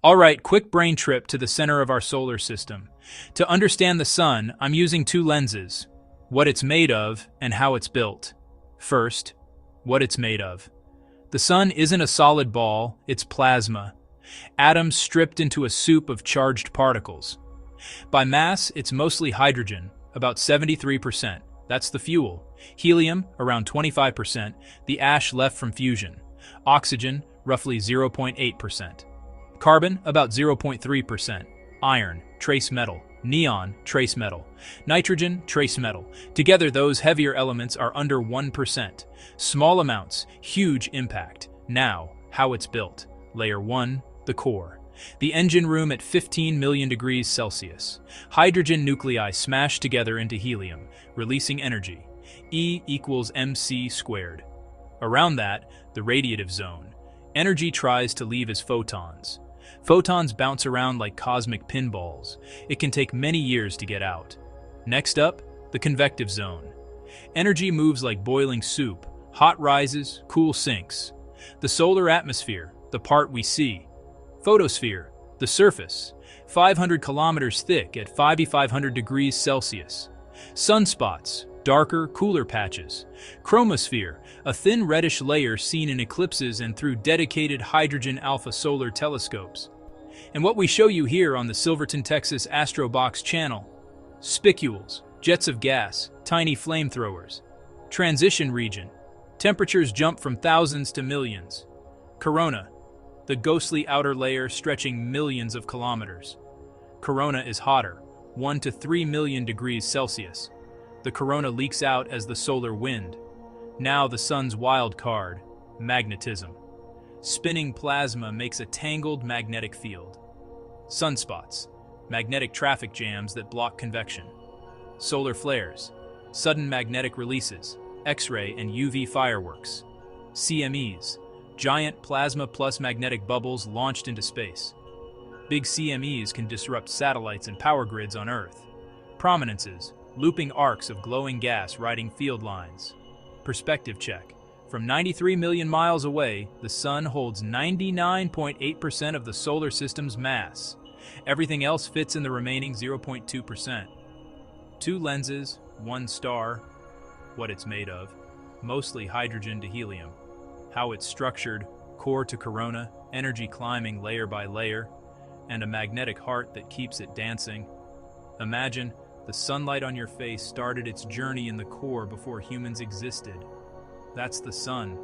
All right, quick brain trip to the center of our solar system. To understand the sun, I'm using two lenses: what it's made of and how it's built. First, what it's made of. The sun isn't a solid ball, it's plasma. Atoms stripped into a soup of charged particles. By mass, it's mostly hydrogen, about 73%. That's the fuel. Helium, around 25%, the ash left from fusion. Oxygen, roughly 0.8%. Carbon, about 0.3%. Iron, trace metal. Neon, trace metal. Nitrogen, trace metal. Together, those heavier elements are under 1%. Small amounts, huge impact. Now, how it's built. Layer 1, the core. The engine room at 15 million degrees Celsius. Hydrogen nuclei smash together into helium, releasing energy. E equals mc squared. Around that, the radiative zone. Energy tries to leave as photons. Photons bounce around like cosmic pinballs. It can take many years to get out. Next up, the convective zone. Energy moves like boiling soup. Hot rises, cool sinks. The solar atmosphere, the part we see. Photosphere, the surface, 500 kilometers thick at 5,500 degrees Celsius. Sunspots, darker, cooler patches. Chromosphere, a thin reddish layer seen in eclipses and through dedicated hydrogen alpha solar telescopes. And what we show you here on the Silverton, Texas Astrobox channel: spicules, jets of gas, tiny flamethrowers. Transition region, temperatures jump from thousands to millions. Corona, the ghostly outer layer stretching millions of kilometers. Corona is hotter, 1 to 3 million degrees Celsius. The corona leaks out as the solar wind. Now the sun's wild card, magnetism. Spinning plasma makes a tangled magnetic field. Sunspots, magnetic traffic jams that block convection. Solar flares, sudden magnetic releases, X-ray and UV fireworks. CMEs, giant plasma plus magnetic bubbles launched into space. Big CMEs can disrupt satellites and power grids on Earth. Prominences, looping arcs of glowing gas riding field lines. Perspective check. From 93 million miles away, the sun holds 99.8% of the solar system's mass. Everything else fits in the remaining 0.2%. Two lenses, one star. What it's made of. Mostly hydrogen to helium. How it's structured, core to corona, energy climbing layer by layer, and a magnetic heart that keeps it dancing. Imagine the sunlight on your face started its journey in the core before humans existed. That's the sun.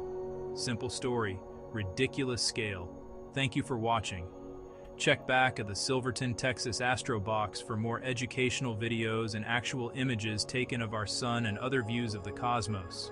Simple story, ridiculous scale. Thank you for watching. Check back at the Silverton, Texas Astrobox for more educational videos and actual images taken of our sun and other views of the cosmos.